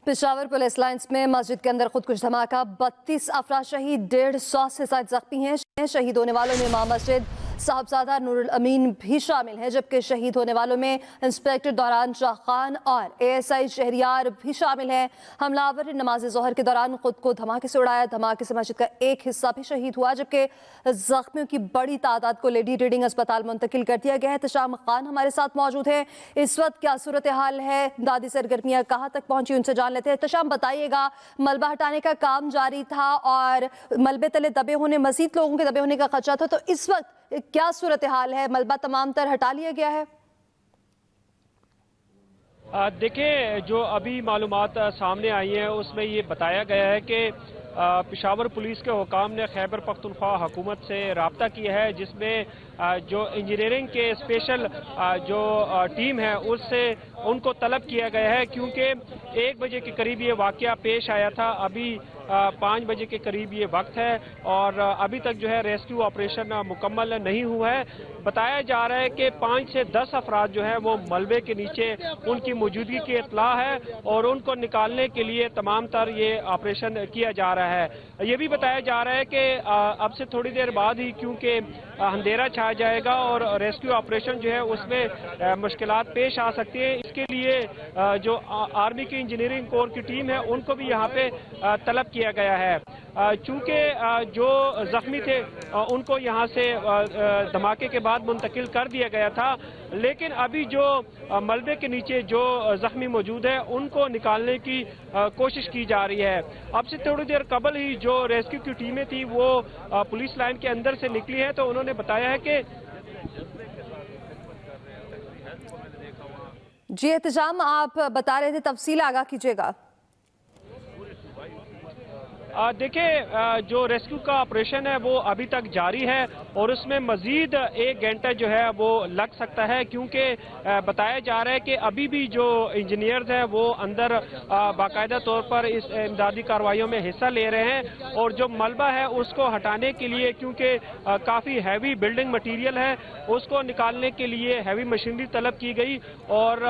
Peshawar police lines में मस्जिद के अंदर खुदकुश धमाका, 32 अफराद शहीद, 150 से ज्यादा जख्मी हैं। शहीद होने वालों में इमाम मस्जिद साहबजादा नूरुल अमीन भी शामिल हैं, जबकि शहीद होने वालों में इंस्पेक्टर दौरान शाह खान और ASI शहरियार भी शामिल हैं। हमलावर ने नमाज ज़ोहर के दौरान खुद को धमाके से उड़ाया। धमाके से मस्जिद का एक हिस्सा भी शहीद हुआ, जबकि जख्मियों की बड़ी तादाद को लेडी रीडिंग अस्पताल मुंतकिल कर दिया गया है। तशाम खान हमारे साथ मौजूद है। इस वक्त क्या सूरत हाल है, दादी सरगर्मियाँ कहाँ तक पहुंची, उनसे जान लेते हैं। तशाम बताइएगा, मलबा हटाने का काम जारी था और मलबे तले दबे होने, मजीद लोगों के दबे होने का खदशा था, तो इस वक्त क्या सूरत हाल है? मलबा तमाम तर हटा लिया गया है? देखिए, जो अभी मालूमात सामने आई हैं उसमें ये बताया गया है कि पेशावर पुलिस के हुकाम ने खैबर पख्तूनख्वा हुकूमत से रब्ता किया है, जिसमें जो इंजीनियरिंग के स्पेशल जो टीम है उससे उनको तलब किया गया है, क्योंकि 1 बजे के करीब ये वाक़या पेश आया था। अभी 5 बजे के करीब ये वक्त है और अभी तक जो है रेस्क्यू ऑपरेशन मुकम्मल नहीं हुआ है। बताया जा रहा है कि 5 से 10 अफराद जो है वो मलबे के नीचे उनकी मौजूदगी की इत्तला है और उनको निकालने के लिए तमाम तर ये ऑपरेशन किया जा रहा है। ये भी बताया जा रहा है कि अब से थोड़ी देर बाद ही, क्योंकि अंधेरा छा जाएगा और रेस्क्यू ऑपरेशन जो है उसमें मुश्किलात पेश आ सकती है, इसके लिए जो आर्मी की इंजीनियरिंग कोर की टीम है उनको भी यहाँ पे तलब किया गया है। चूंकि जो जख्मी थे उनको यहाँ से धमाके के बाद मुंतकिल कर दिया गया था, लेकिन अभी जो मलबे के नीचे जो जख्मी मौजूद है उनको निकालने की कोशिश की जा रही है। अब से थोड़ी देर कबल ही जो रेस्क्यू की टीमें थी वो पुलिस लाइन के अंदर से निकली है, तो उन्होंने बताया है कि जी एहतजाम, आप बता रहे थे, तफसील आगाह कीजिएगा। देखिए, जो रेस्क्यू का ऑपरेशन है वो अभी तक जारी है और उसमें मजीद 1 घंटा जो है वो लग सकता है, क्योंकि बताया जा रहा है कि अभी भी जो इंजीनियर्स हैं वो अंदर बाकायदा तौर पर इस इमदादी कार्रवाइयों में हिस्सा ले रहे हैं और जो मलबा है उसको हटाने के लिए, क्योंकि काफ़ी हैवी बिल्डिंग मटीरियल है, उसको निकालने के लिए हैवी मशीनरी तलब की गई और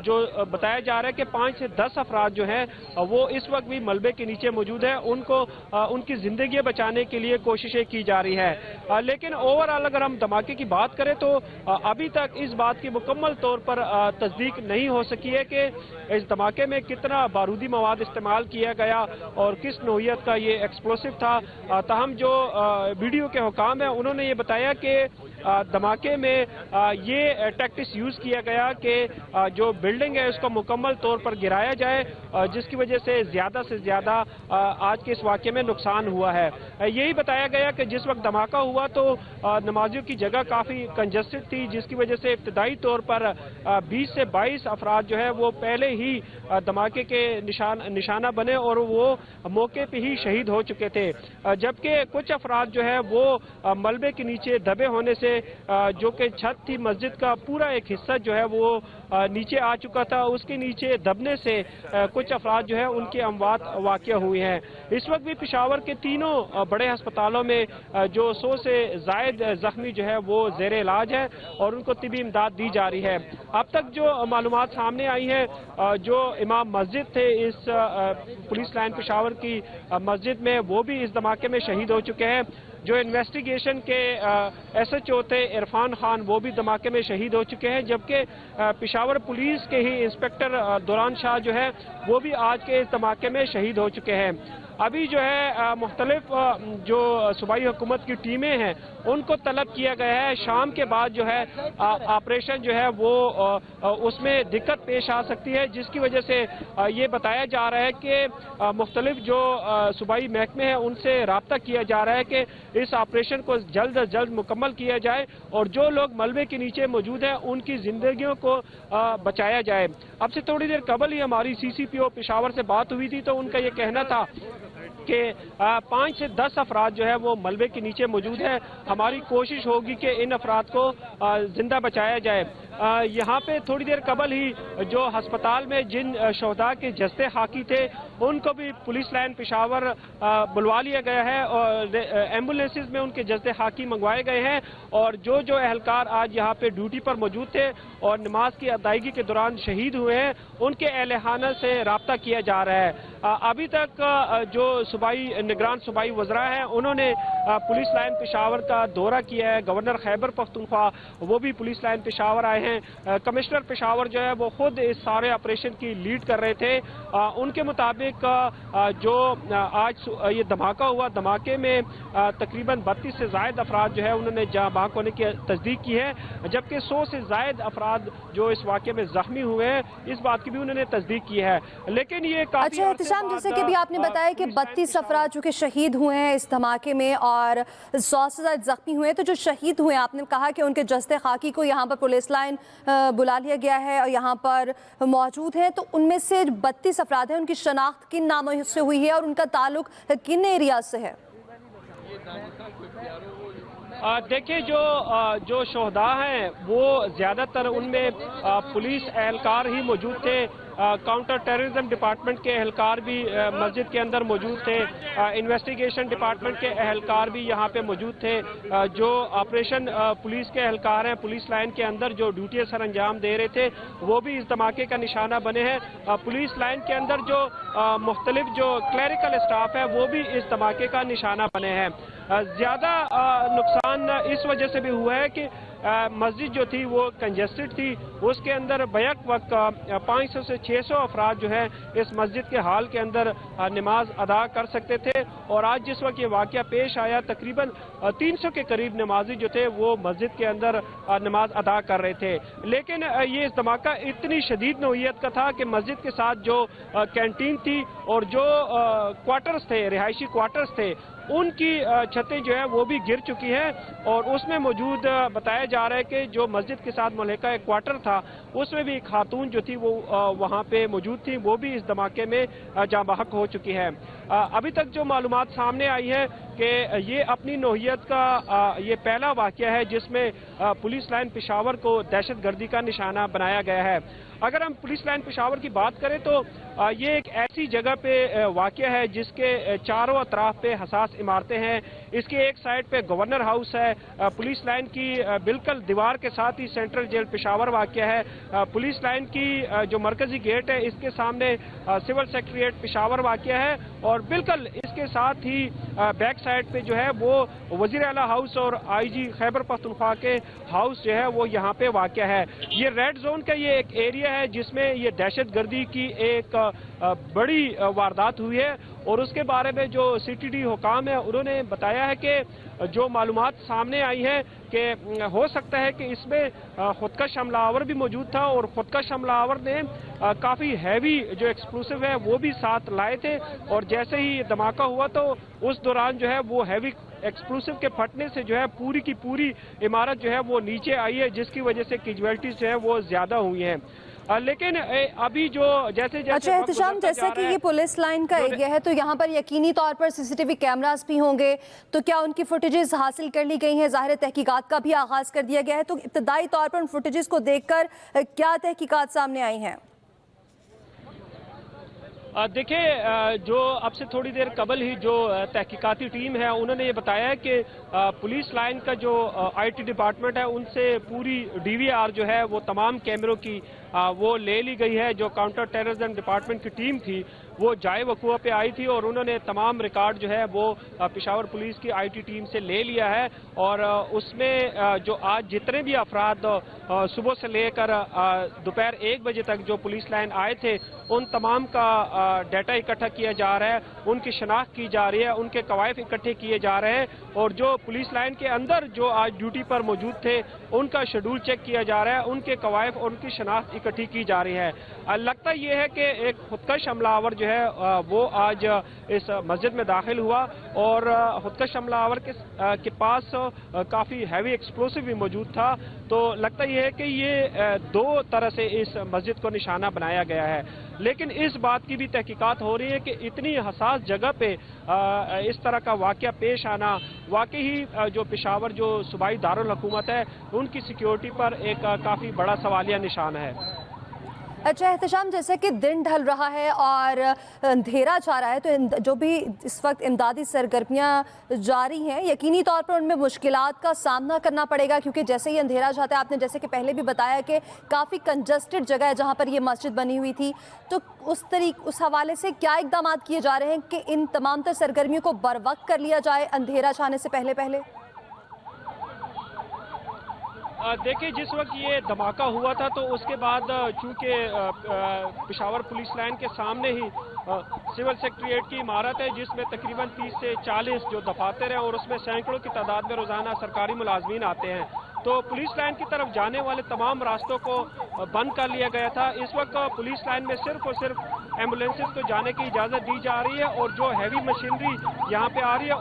जो बताया जा रहा है कि 5 से 10 अफराद जो हैं वो इस वक्त भी मलबे के नीचे मौजूद है, उनको उनकी जिंदगी बचाने के लिए कोशिशें की जा रही है। लेकिन ओवरऑल अगर हम धमाके की बात करें तो अभी तक इस बात की मुकम्मल तौर पर तस्दीक नहीं हो सकी है कि इस धमाके में कितना बारूदी मवाद इस्तेमाल किया गया और किस नौइयत का ये एक्सप्लोसिव था। ताहम जो वीडियो के हुकाम है उन्होंने ये बताया कि धमाके में ये टैक्टिक्स यूज किया गया कि जो बिल्डिंग है उसको मुकम्मल तौर पर गिराया जाए, जिसकी वजह से ज्यादा आज के इस वाक़े में नुकसान हुआ है। यही बताया गया कि जिस वक्त धमाका हुआ तो नमाजियों की जगह काफ़ी कंजस्टेड थी, जिसकी वजह से इब्तदाई तौर पर 20 से 22 अफराद जो है वो पहले ही धमाके के निशाना बने और वो मौके पर ही शहीद हो चुके थे, जबकि कुछ अफराद जो है वो मलबे के नीचे दबे होने से, जो कि छत थी मस्जिद का पूरा एक हिस्सा जो है वो नीचे आ चुका था, उसके नीचे दबने से कुछ अफराद जो है उनकी अमवात वाक़या हुई हैं। इस वक्त भी पेशावर के तीनों बड़े अस्पतालों में जो 100 से जायद जख्मी जो है वो ज़ेर इलाज है और उनको तिबी इमदाद दी जा रही है। अब तक जो मालूमात सामने आई है, जो इमाम मस्जिद थे इस पुलिस लाइन पेशावर की मस्जिद में, वो भी इस धमाके में शहीद हो चुके हैं। जो इन्वेस्टिगेशन के SHO थे इरफान खान, वो भी धमाके में शहीद हो चुके हैं, जबकि पेशावर पुलिस के ही इंस्पेक्टर दौरान शाह जो है वो भी आज के इस धमाके में शहीद हो चुके हैं। अभी जो है मुख्तलिफ जो सूबाई हुकूमत की टीमें हैं उनको तलब किया गया है। शाम के बाद जो है ऑपरेशन जो है वो उसमें दिक्कत पेश आ सकती है, जिसकी वजह से ये बताया जा रहा है कि मुख्तलिफ जो सूबाई महकमे हैं उनसे रब्ता किया जा रहा है कि इस ऑपरेशन को जल्द अज जल्द मुकम्मल किया जाए और जो लोग मलबे के नीचे मौजूद हैं उनकी जिंदगियों को बचाया जाए। अब से थोड़ी देर कबल ही हमारी CCPO पेशावर से बात हुई थी, तो उनका ये कहना था कि 5 से 10 अफराद जो है वो मलबे के नीचे मौजूद है। हमारी कोशिश होगी कि इन अफराद को जिंदा बचाया जाए। यहाँ पे थोड़ी देर कबल ही जो हस्पताल में जिन शहदा के जस्ते खाकी थे उनको भी पुलिस लाइन पेशावर बुलवा लिया गया है और एम्बुलेंसेस में उनके जस्ते खाकी मंगवाए गए हैं और जो जो एहलकार आज यहाँ पे ड्यूटी पर मौजूद थे और नमाज की अदायगी के दौरान शहीद हुए हैं उनके अहलखाना से राब्ता किया जा रहा है। अभी तक जो निगरान सूबाई वज़रा हैं उन्होंने पुलिस लाइन पेशावर का दौरा किया है। गवर्नर खैबर पख्तूनख्वा वो भी पुलिस लाइन पेशावर आए हैं। कमिश्नर पेशावर जो है वो खुद इस सारे ऑपरेशन की लीड कर रहे थे। उनके मुताबिक जो आज ये धमाका हुआ, धमाके में तकरीबन 32 से ज़ायद अफराद जो है उन्होंने जाँ बहक होने की तस्दीक की है, जबकि 100 से ज़ायद अफराद जो इस वाक़े में ज़ख्मी हुए हैं इस बात की भी उन्होंने तस्दीक की है। लेकिन ये अच्छा एहतिशाम, जैसे कि भी आपने बताया कि 32 अफराद जो कि शहीद हुए हैं इस धमाके में और 100 से ज़्यादा ज़ख्मी हुए हैं, तो जो शहीद हुए हैं आपने कहा कि उनके जस्ते खाकी को यहाँ पर पुलिस लाइन बुला लिया गया है और यहाँ पर मौजूद है, तो उनमें से 32 अफराद हैं, उनकी शनाख्त किन नामों से हुई है और उनका ताल्लुक किन एरिया से है? देखिए जो शहदा हैं वो ज़्यादातर उनमें पुलिस एहलकार ही मौजूद थे। काउंटर टेररिज्म डिपार्टमेंट के एहलकार भी मस्जिद के अंदर मौजूद थे। इन्वेस्टिगेशन डिपार्टमेंट के एहलकार भी यहाँ पे मौजूद थे। जो ऑपरेशन पुलिस के एहलकार हैं पुलिस लाइन के अंदर जो ड्यूटी सर अंजाम दे रहे थे वो भी इस धमाके का निशाना बने हैं। पुलिस लाइन के अंदर जो मुख्तलिफ जो क्लरिकल स्टाफ है वो भी इस धमाके का निशाना बने हैं। ज़्यादा नुकसान इस वजह से भी हुआ है कि मस्जिद जो थी वो कंजेस्टेड थी, उसके अंदर बैक वक्त 500 से 600 अफराद जो है इस मस्जिद के हाल के अंदर नमाज अदा कर सकते थे और आज जिस वक्त ये वाक़या पेश आया तकरीबन 300 के करीब नमाजी जो थे वो मस्जिद के अंदर नमाज अदा कर रहे थे। लेकिन ये इस धमाका इतनी शदीद नौइयत का था कि मस्जिद के साथ जो कैंटीन थी और जो क्वार्टर्स थे, रिहायशी क्वार्टर्स थे, उनकी छतें जो है वो भी गिर चुकी हैं और उसमें मौजूद बताया जा रहा है कि जो मस्जिद के साथ मुल्का एक क्वार्टर था उसमें भी एक खातून जो थी वो वहाँ पे मौजूद थी, वो भी इस धमाके में जाँ बहक हो चुकी है। अभी तक जो मालूमात सामने आई है कि ये अपनी नौइयत का ये पहला वाक़या है जिसमें पुलिस लाइन पेशावर को दहशतगर्दी का निशाना बनाया गया है। अगर हम पुलिस लाइन पेशावर की बात करें तो ये एक ऐसी जगह पे वाक़या है जिसके चारों अतराफ पे हसास इमारतें हैं। इसके एक साइड पे गवर्नर हाउस है, पुलिस लाइन की बिल्कुल दीवार के साथ ही सेंट्रल जेल पेशावर वाक़या है। पुलिस लाइन की जो मरकजी गेट है इसके सामने सिविल सेक्रेटेरिएट पेशावर वाक़या है और बिल्कुल इसके साथ ही बैक साइड पे जो है वो वज़ीर आला हाउस और IG खैबर पख्तूनख्वा के हाउस जो है वो यहाँ पे वाक़या है। ये रेड जोन का ये एक एरिया है जिसमें ये दहशतगर्दी की एक बड़ी वारदात हुई है और उसके बारे में जो CTD हुकाम है उन्होंने बताया है कि जो मालूमात सामने आई है कि हो सकता है कि इसमें खुदकश हमलावर भी मौजूद था और खुदकश हमलावर ने काफ़ी हैवी जो एक्सप्लोसिव है वो भी साथ लाए थे और जैसे ही धमाका हुआ तो उस दौरान जो है वो हैवी एक्सप्लोसिव के फटने से जो है पूरी की पूरी इमारत जो है वो नीचे आई है, जिसकी वजह से कैजुअल्टीज जो है वो ज़्यादा हुई हैं। लेकिन अभी जो जैसे अच्छा एहतिशाम, जैसे कि ये पुलिस लाइन का एरिया है तो यहाँ पर यकीनी तौर पर CCTV कैमरास भी होंगे, तो क्या उनकी फुटेजेस हासिल कर ली गई हैं? ज़ाहिर तहकीकात का भी आगाज़ कर दिया गया है, तो इब्तदाई तौर पर उन फुटेजेस को देखकर क्या तहकीकात सामने आई हैं? देखिए जो अब से थोड़ी देर कबल ही जो तहकीकाती टीम है उन्होंने ये बताया है कि पुलिस लाइन का जो IT डिपार्टमेंट है उनसे पूरी DVR जो है वो तमाम कैमरों की वो ले ली गई है। जो काउंटर टेररिज्म डिपार्टमेंट की टीम थी वो जाए वकूआ पे आई थी और उन्होंने तमाम रिकॉर्ड जो है वो पेशावर पुलिस की IT टीम से ले लिया है और उसमें जो आज जितने भी अफराद सुबह से लेकर दोपहर 1 बजे तक जो पुलिस लाइन आए थे उन तमाम का डाटा इकट्ठा किया जा रहा है, उनकी शनाख्त की जा रही है, उनके कवायफ इकट्ठे किए जा रहे हैं और जो पुलिस लाइन के अंदर जो आज ड्यूटी पर मौजूद थे उनका शेड्यूल चेक किया जा रहा है, उनके कवायफ और उनकी शनाख्त इकट्ठी की जा रही है। लगता ये है कि एक खुदकश हमलावर जो है वो आज इस मस्जिद में दाखिल हुआ और खुदकश हमलावर के पास काफ़ी हैवी एक्सप्लोसिव भी मौजूद था, तो लगता यह है कि ये दो तरह से इस मस्जिद को निशाना बनाया गया है। लेकिन इस बात की भी तहकीकात हो रही है कि इतनी हसास जगह पे इस तरह का वाक़या पेश आना वाकई ही जो पेशावर जो सूबाई दारुल हुकूमत है उनकी सिक्योरिटी पर एक काफ़ी बड़ा सवालिया निशान है। अच्छा एहतशाम, जैसे कि दिन ढल रहा है और अंधेरा छा रहा है, तो जो भी इस वक्त इमदादी सरगर्मियां जारी हैं यकीनी तौर पर उनमें मुश्किलात का सामना करना पड़ेगा, क्योंकि जैसे ही अंधेरा छाता है, आपने जैसे कि पहले भी बताया कि काफ़ी कंजस्टेड जगह है जहां पर ये मस्जिद बनी हुई थी, तो उस हवाले से क्या इकदाम किए जा रहे हैं कि इन तमाम तर सरगर्मियों को बर वक्त कर लिया जाए अंधेरा छाने से पहले पहले? देखिए, जिस वक्त ये धमाका हुआ था तो उसके बाद चूंकि पेशावर पुलिस लाइन के सामने ही सिविल सेक्रेटेरिएट की इमारत है जिसमें तकरीबन 30 से 40 जो दफातर हैं और उसमें सैकड़ों की तादाद में रोजाना सरकारी मुलाजमीन आते हैं, तो पुलिस लाइन की तरफ जाने वाले तमाम रास्तों को बंद कर लिया गया था। इस वक्त पुलिस लाइन में सिर्फ और सिर्फ एम्बुलेंसेज को जाने की इजाज़त दी जा रही है और जो हैवी मशीनरी यहाँ पे आ रही है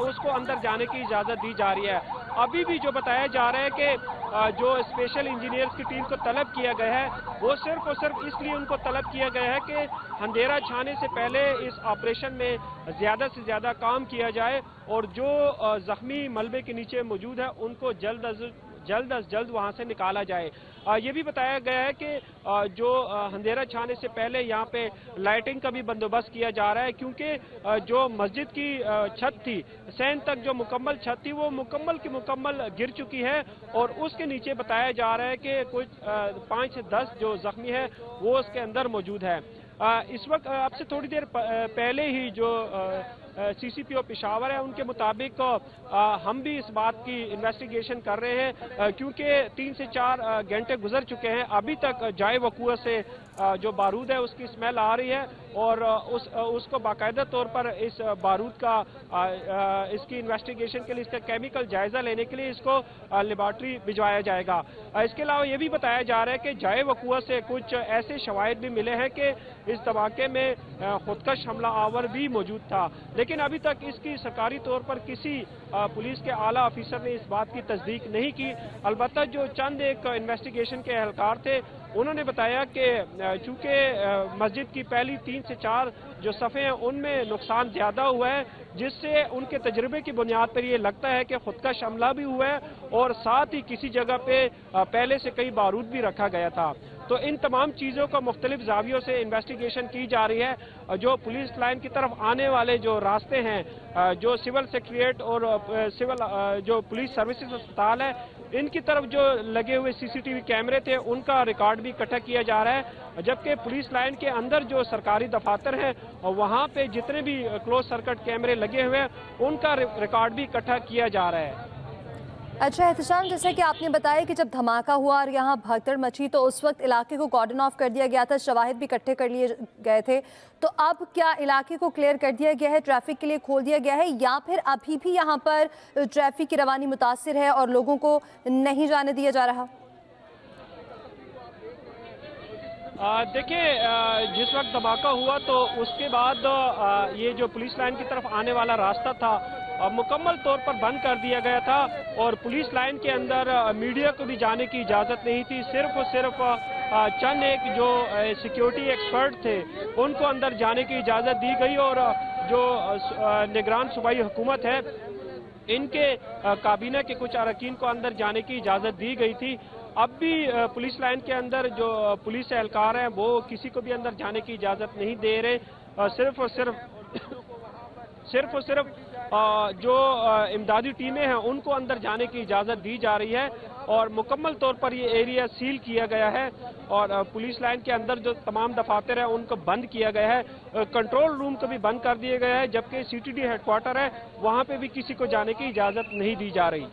उसको अंदर जाने की इजाज़त दी जा रही है। अभी भी जो बताया जा रहा है कि जो स्पेशल इंजीनियर्स की टीम को तलब किया गया है वो सिर्फ और सिर्फ इसलिए उनको तलब किया गया है कि अंधेरा छाने से पहले इस ऑपरेशन में ज़्यादा से ज़्यादा काम किया जाए और जो ज़ख्मी मलबे के नीचे मौजूद है उनको जल्द अज जल्द वहाँ से निकाला जाए। ये भी बताया गया है कि जो अंधेरा छाने से पहले यहाँ पे लाइटिंग का भी बंदोबस्त किया जा रहा है, क्योंकि जो मस्जिद की छत थी, सैन तक जो मुकम्मल छत थी वो मुकम्मल की मुकम्मल गिर चुकी है और उसके नीचे बताया जा रहा है कि कुछ 5 से 10 जो जख्मी है वो उसके अंदर मौजूद है। इस वक्त आपसे थोड़ी देर पहले ही जो CCPO पेशावर है उनके मुताबिक हम भी इस बात की इन्वेस्टिगेशन कर रहे हैं, क्योंकि 3 से 4 घंटे गुजर चुके हैं, अभी तक जाए वकूआ से जो बारूद है उसकी स्मेल आ रही है और उसको बाकायदा तौर पर इस बारूद का इसकी इन्वेस्टिगेशन के लिए इसका केमिकल जायजा लेने के लिए इसको लेबॉर्ट्री भिजवाया जाएगा। इसके अलावा ये भी बताया जा रहा है कि जाए वकूआ से कुछ ऐसे शवाहिद भी मिले हैं कि इस धमाके में खुदकश हमला आवर भी मौजूद था, लेकिन अभी तक इसकी सरकारी तौर पर किसी पुलिस के आला अफीसर ने इस बात की तस्दीक नहीं की। अलबत्ता जो चंद एक इन्वेस्टिगेशन के एहलकार थे उन्होंने बताया कि चूंकि मस्जिद की पहली 3 से 4 जो सफ़े हैं उनमें नुकसान ज़्यादा हुआ है, जिससे उनके तजर्बे की बुनियाद पर ये लगता है कि खुदकश हमला भी हुआ है और साथ ही किसी जगह पे पहले से कई बारूद भी रखा गया था। तो इन तमाम चीज़ों का मुख्तलिफ जावियों से इन्वेस्टिगेशन की जा रही है। जो पुलिस लाइन की तरफ आने वाले जो रास्ते हैं, जो सिविल सेक्रेटेरिएट और सिविल जो पुलिस सर्विसेज अस्पताल है, इनकी तरफ जो लगे हुए CCTV कैमरे थे उनका रिकॉर्ड भी इकट्ठा किया जा रहा है, जबकि पुलिस लाइन के अंदर जो सरकारी दफातर हैं वहाँ पे जितने भी क्लोज सर्किट कैमरे लगे हुए हैं उनका रिकॉर्ड भी इकट्ठा किया जा रहा है। अच्छा एहतशाम, जैसे कि आपने बताया कि जब धमाका हुआ और यहाँ भगदड़ मची तो उस वक्त इलाके को कॉर्डन ऑफ कर दिया गया था, शवाहिद भी इकट्ठे कर लिए गए थे, तो अब क्या इलाके को क्लियर कर दिया गया है, ट्रैफिक के लिए खोल दिया गया है, या फिर अभी भी यहाँ पर ट्रैफिक की रवानी मुतासिर है और लोगों को नहीं जाने दिया जा रहा? देखिए, जिस वक्त धमाका हुआ तो उसके बाद ये जो पुलिस लाइन की तरफ आने वाला रास्ता था मुकम्मल तौर पर बंद कर दिया गया था और पुलिस लाइन के अंदर मीडिया को भी जाने की इजाज़त नहीं थी। सिर्फ और सिर्फ चंद एक जो सिक्योरिटी एक्सपर्ट थे उनको अंदर जाने की इजाज़त दी गई और जो निगरान सूबाई हुकूमत है इनके काबीना के कुछ अरकान को अंदर जाने की इजाज़त दी गई थी। अब भी पुलिस लाइन के अंदर जो पुलिस एहलकार हैं वो किसी को भी अंदर जाने की इजाज़त नहीं दे रहे। सिर्फ और सिर्फ जो इमदादी टीमें हैं उनको अंदर जाने की इजाज़त दी जा रही है और मुकम्मल तौर पर ये एरिया सील किया गया है और पुलिस लाइन के अंदर जो तमाम दफातर हैं उनको बंद किया गया है। कंट्रोल रूम को भी बंद कर दिया गया है, जबकि CTD हेडक्वार्टर है वहाँ पे भी किसी को जाने की इजाज़त नहीं दी जा रही।